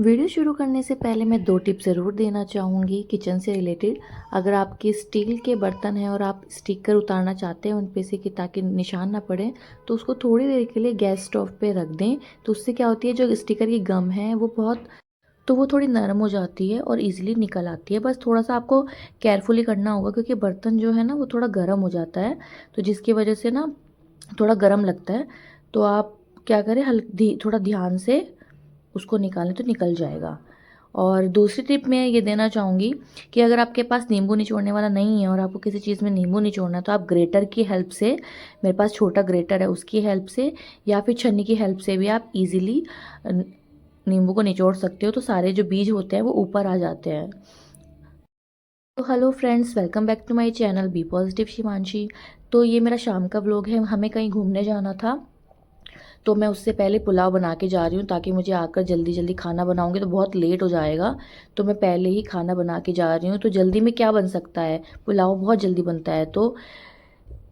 Video शुरू करने से पहले मैं 2 टिप ज़रूर देना चाहूँगी किचन से रिलेटेड। अगर आपके स्टील के बर्तन हैं और आप स्टिकर उतारना चाहते हैं उन पे से कि ताकि निशान ना पड़े, तो उसको थोड़ी देर के लिए गैस स्टोव पे रख दें। तो उससे क्या होती है, जो स्टिकर की गम है वो थोड़ी नरम हो जाती है और ईज़िली निकल आती है। बस थोड़ा-सा आपको केयरफुली करना होगा क्योंकि बर्तन जो है ना वो थोड़ा गर्म हो जाता है, तो जिसकी वजह से ना थोड़ा गर्म लगता है। तो आप क्या करें, थोड़ा ध्यान से उसको निकालें तो निकल जाएगा। और दूसरी टिप मैं ये देना चाहूँगी कि अगर आपके पास नींबू निचोड़ने वाला नहीं है और आपको किसी चीज़ में नींबू निचोड़ना है, तो आप ग्रेटर की हेल्प से, मेरे पास छोटा ग्रेटर है, उसकी हेल्प से या फिर छन्नी की हेल्प से भी आप इजीली नींबू को निचोड़ सकते हो। तो सारे जो बीज होते हैं वो ऊपर आ जाते हैं। तो hello friends, welcome back to my channel be positive Shivanshi. तो ये मेरा शाम का व्लॉग है। हमें कहीं घूमने जाना था, तो मैं उससे पहले पुलाव बना के जा रही हूँ ताकि मुझे आकर जल्दी जल्दी खाना बनाऊँगी तो बहुत लेट हो जाएगा। तो मैं पहले ही खाना बना के जा रही हूँ। तो जल्दी में क्या बन सकता है, पुलाव बहुत जल्दी बनता है। तो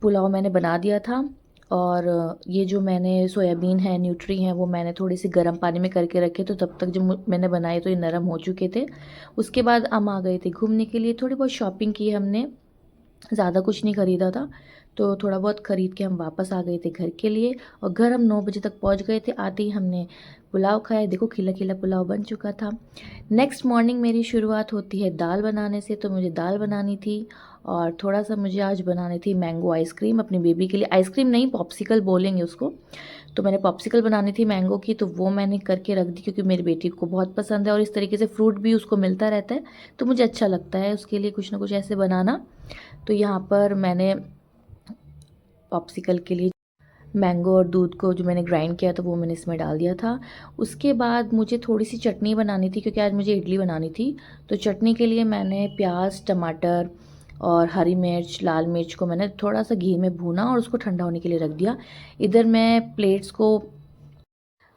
पुलाव मैंने बना दिया था। और ये जो मैंने सोयाबीन है, न्यूट्री हैं, वो मैंने थोड़ी सी गर्म पानी में करके रखे, तो तब तक जब मैंने बनाए तो ये नरम हो चुके थे। उसके बाद हम आ गए थे घूमने के लिए। थोड़ी बहुत शॉपिंग की हमने, ज़्यादा कुछ नहीं ख़रीदा था। तो थोड़ा बहुत ख़रीद के हम वापस आ गए थे घर के लिए। और घर हम 9 बजे तक पहुंच गए थे। आते ही हमने पुलाव खाया। देखो खिला खिला पुलाव बन चुका था। नेक्स्ट मॉर्निंग मेरी शुरुआत होती है दाल बनाने से। तो मुझे दाल बनानी थी और थोड़ा सा मुझे आज बनानी थी मैंगो आइसक्रीम अपनी बेबी के लिए। आइसक्रीम नहीं, पॉप्सिकल बोलेंगे उसको। तो मैंने पॉप्सिकल बनानी थी मैंगो की, तो वो मैंने करके रख दी क्योंकि मेरी बेटी को बहुत पसंद है और इस तरीके से फ्रूट भी उसको मिलता रहता है, तो मुझे अच्छा लगता है उसके लिए कुछ ना कुछ ऐसे बनाना। तो यहाँ पर मैंने पॉप्सिकल के लिए मैंगो और दूध को जो मैंने ग्राइंड किया था वो मैंने इसमें डाल दिया था। उसके बाद मुझे थोड़ी सी चटनी बनानी थी क्योंकि आज मुझे इडली बनानी थी। तो चटनी के लिए मैंने प्याज, टमाटर और हरी मिर्च, लाल मिर्च को मैंने थोड़ा सा घी में भूना और उसको ठंडा होने के लिए रख दिया। इधर मैं प्लेट्स को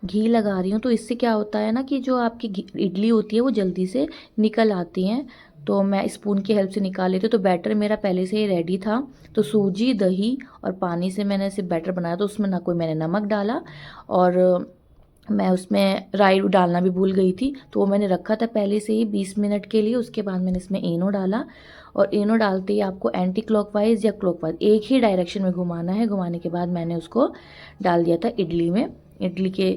घी लगा रही हूँ। तो इससे क्या होता है ना कि जो आपकी इडली होती है वो जल्दी से निकल आती हैं। तो मैं स्पून की हेल्प से निकाल लेती हूँ। तो बैटर मेरा पहले से ही रेडी था। तो सूजी, दही और पानी से मैंने सिर्फ बैटर बनाया। तो उसमें ना कोई मैंने नमक डाला और मैं उसमें राई डालना भी भूल गई थी, तो वो मैंने रखा था पहले से ही 20 मिनट के लिए। उसके बाद मैंने इसमें इनो डाला और इनो डालते ही आपको एंटी क्लॉकवाइज या क्लॉकवाइज एक ही डायरेक्शन में घुमाना है। घुमाने के बाद मैंने उसको डाल दिया था इडली में। इडली के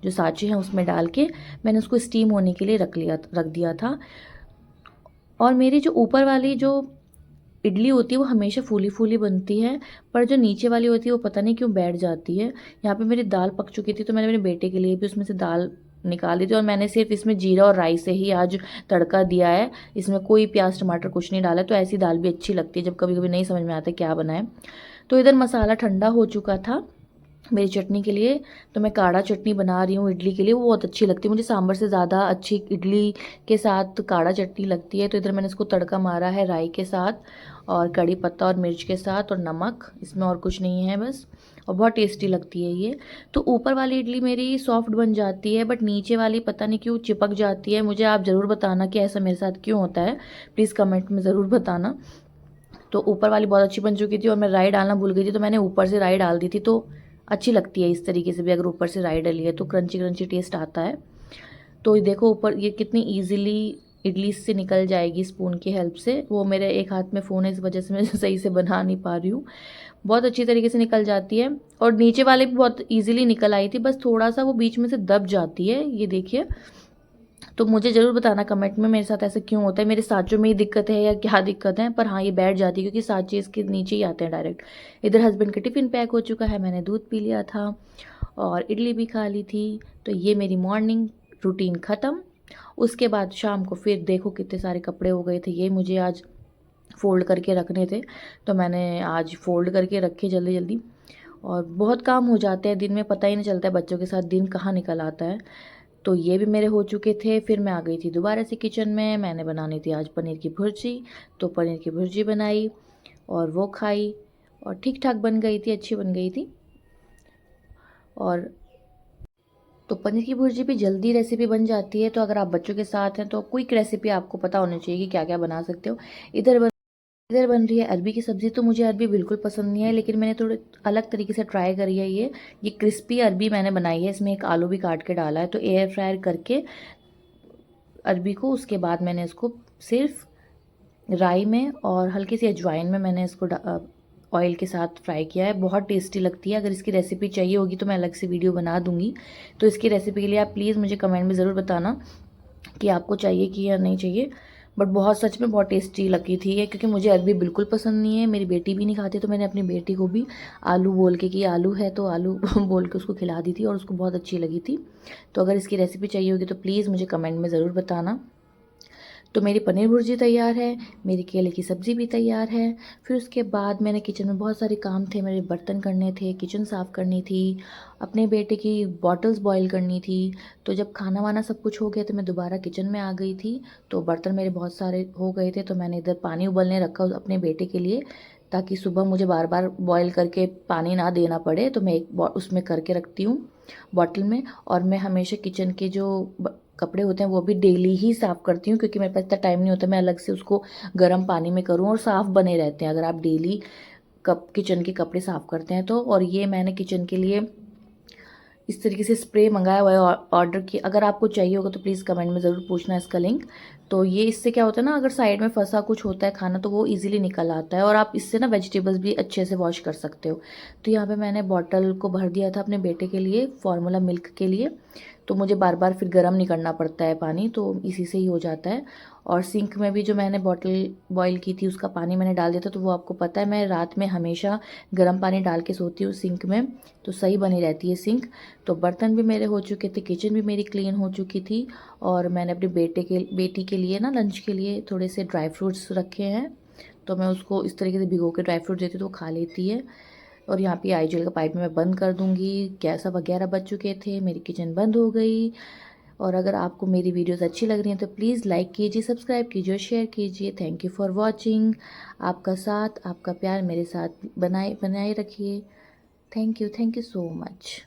जो साँचे हैं उसमें डाल के मैंने उसको स्टीम होने के लिए रख दिया था। और मेरी जो ऊपर वाली जो इडली होती है वो हमेशा फूली फूली बनती है, पर जो नीचे वाली होती है वो पता नहीं क्यों बैठ जाती है। यहाँ पे मेरी दाल पक चुकी थी, तो मैंने मेरे बेटे के लिए भी उसमें से दाल निकाल दी थी और मैंने सिर्फ इसमें जीरा और राई से ही आज तड़का दिया है। इसमें कोई प्याज टमाटर कुछ नहीं डाला। तो ऐसी दाल भी अच्छी लगती है जब कभी कभी नहीं समझ में आता क्या बनाए। तो इधर मसाला ठंडा हो चुका था मेरी चटनी के लिए। तो मैं काढ़ा चटनी बना रही हूँ इडली के लिए। वो बहुत अच्छी लगती है मुझे, सांभर से ज़्यादा अच्छी इडली के साथ काढ़ा चटनी लगती है। तो इधर मैंने इसको तड़का मारा है राई के साथ और कड़ी पत्ता और मिर्च के साथ और नमक, इसमें और कुछ नहीं है बस। और बहुत टेस्टी लगती है ये। तो ऊपर वाली इडली मेरी सॉफ्ट बन जाती है, बट नीचे वाली पता नहीं क्यों चिपक जाती है। मुझे आप ज़रूर बताना कि ऐसा मेरे साथ क्यों होता है, प्लीज़ कमेंट में ज़रूर बताना। तो ऊपर वाली बहुत अच्छी बन चुकी थी और मैं राई डालना भूल गई थी, तो मैंने ऊपर से राई डाल दी थी। तो अच्छी लगती है इस तरीके से भी, अगर ऊपर से राई डली है तो क्रंची क्रंची टेस्ट आता है। तो ये देखो ऊपर ये कितनी ईजिली इडली से निकल जाएगी स्पून की हेल्प से। वो मेरे एक हाथ में फ़ोन है, इस वजह से मैं सही से बना नहीं पा रही हूँ। बहुत अच्छी तरीके से निकल जाती है और नीचे वाले भी बहुत ईजिली निकल आई थी, बस थोड़ा सा वो बीच में से दब जाती है, ये देखिए। तो मुझे ज़रूर बताना कमेंट में मेरे साथ ऐसा क्यों होता है, मेरे साँचों में ही दिक्कत है या क्या दिक्कत है। पर हाँ, ये बैठ जाती है क्योंकि साँचे इसके नीचे ही आते हैं डायरेक्ट। इधर हस्बैंड का टिफ़िन पैक हो चुका है, मैंने दूध पी लिया था और इडली भी खा ली थी। तो ये मेरी मॉर्निंग रूटीन ख़त्म। उसके बाद शाम को फिर देखो कितने सारे कपड़े हो गए थे। ये मुझे आज फ़ोल्ड करके रखने थे, तो मैंने आज फ़ोल्ड करके रखे जल्दी जल्दी। और बहुत काम हो जाते हैं दिन में, पता ही नहीं चलता है बच्चों के साथ दिन कहाँ निकल आता है। तो ये भी मेरे हो चुके थे। फिर मैं आ गई थी दोबारा से किचन में। मैंने बनानी थी आज पनीर की भुर्जी। तो पनीर की भुर्जी बनाई और वो खाई और ठीक ठाक बन गई थी, अच्छी बन गई थी। और तो पनीर की भुर्जी भी जल्दी रेसिपी बन जाती है। तो अगर आप बच्चों के साथ हैं तो क्विक रेसिपी आपको पता होनी चाहिए कि क्या क्या बना सकते हो। इधर बन रही है अरबी की सब्ज़ी। तो मुझे अरबी बिल्कुल पसंद नहीं है, लेकिन मैंने थोड़े अलग तरीके से ट्राई करी है। ये क्रिस्पी अरबी मैंने बनाई है। इसमें एक आलू भी काट के डाला है। तो एयर फ्रायर करके अरबी को, उसके बाद मैंने इसको सिर्फ राई में और हल्की सी अजवाइन में मैंने इसको ऑयल के साथ फ्राई किया है। बहुत टेस्टी लगती है। अगर इसकी रेसिपी चाहिए होगी तो मैं अलग से वीडियो बना दूंगी। तो इसकी रेसिपी के लिए आप प्लीज़ मुझे कमेंट में ज़रूर बताना कि आपको चाहिए कि या नहीं चाहिए। बट बहुत, सच में बहुत टेस्टी लगी थी ये, क्योंकि मुझे अरबी बिल्कुल पसंद नहीं है, मेरी बेटी भी नहीं खाती, तो मैंने अपनी बेटी को भी आलू बोल के, कि आलू है तो आलू बोल के उसको खिला दी थी और उसको बहुत अच्छी लगी थी। तो अगर इसकी रेसिपी चाहिए होगी तो प्लीज़ मुझे कमेंट में ज़रूर बताना। तो मेरी पनीर भुर्जी तैयार है, मेरी केले की सब्ज़ी भी तैयार है। फिर उसके बाद मैंने किचन में बहुत सारे काम थे, मेरे बर्तन करने थे, किचन साफ़ करनी थी, अपने बेटे की बॉटल्स बॉईल करनी थी। तो जब खाना वाना सब कुछ हो गया तो मैं दोबारा किचन में आ गई थी। तो बर्तन मेरे बहुत सारे हो गए थे, तो मैंने इधर पानी उबलने रखा अपने बेटे के लिए, ताकि सुबह मुझे बार बार बॉईल करके पानी ना देना पड़े। तो मैं एक उसमें करके रखती हूँ बॉटल में। और मैं हमेशा किचन के जो कपड़े होते हैं वो भी डेली ही साफ़ करती हूँ, क्योंकि मेरे पास इतना टाइम नहीं होता मैं अलग से उसको गर्म पानी में करूँ, और साफ़ बने रहते हैं अगर आप डेली किचन के कपड़े साफ़ करते हैं तो। और ये मैंने किचन के लिए इस तरीके से स्प्रे मंगाया हुआ है, ऑर्डर की। अगर आपको चाहिए होगा तो प्लीज़ कमेंट में ज़रूर पूछना इसका लिंक। तो ये इससे क्या होता है ना, अगर साइड में फंसा कुछ होता है खाना तो वो इजीली निकल आता है, और आप इससे ना वेजिटेबल्स भी अच्छे से वॉश कर सकते हो। तो यहाँ पे मैंने बॉटल को भर दिया था अपने बेटे के लिए, फार्मूला मिल्क के लिए। तो मुझे बार बार फिर गर्म नहीं करना पड़ता है पानी, तो इसी से ही हो जाता है। और सिंक में भी जो मैंने बॉटल बॉईल की थी उसका पानी मैंने डाल दिया था। तो वो आपको पता है मैं रात में हमेशा गर्म पानी डाल के सोती हूँ सिंक में, तो सही बनी रहती है सिंक। तो बर्तन भी मेरे हो चुके थे, किचन भी मेरी क्लीन हो चुकी थी। और मैंने अपने बेटी के लिए ना लंच के लिए थोड़े से ड्राई फ्रूट्स रखे हैं, तो मैं उसको इस तरीके से भिगो के ड्राई फ्रूट देती हूँ तो वो खा लेती है। और यहाँ पे आई जेल का पाइप मैं बंद कर दूँगी। गैस अब 11 बज चुके थे, मेरी किचन बंद हो गई। और अगर आपको मेरी वीडियोस अच्छी लग रही हैं तो प्लीज़ लाइक कीजिए, सब्सक्राइब कीजिए और शेयर कीजिए। Thank you for watching. आपका साथ, आपका प्यार मेरे साथ बनाए बनाए रखिए। Thank you so much.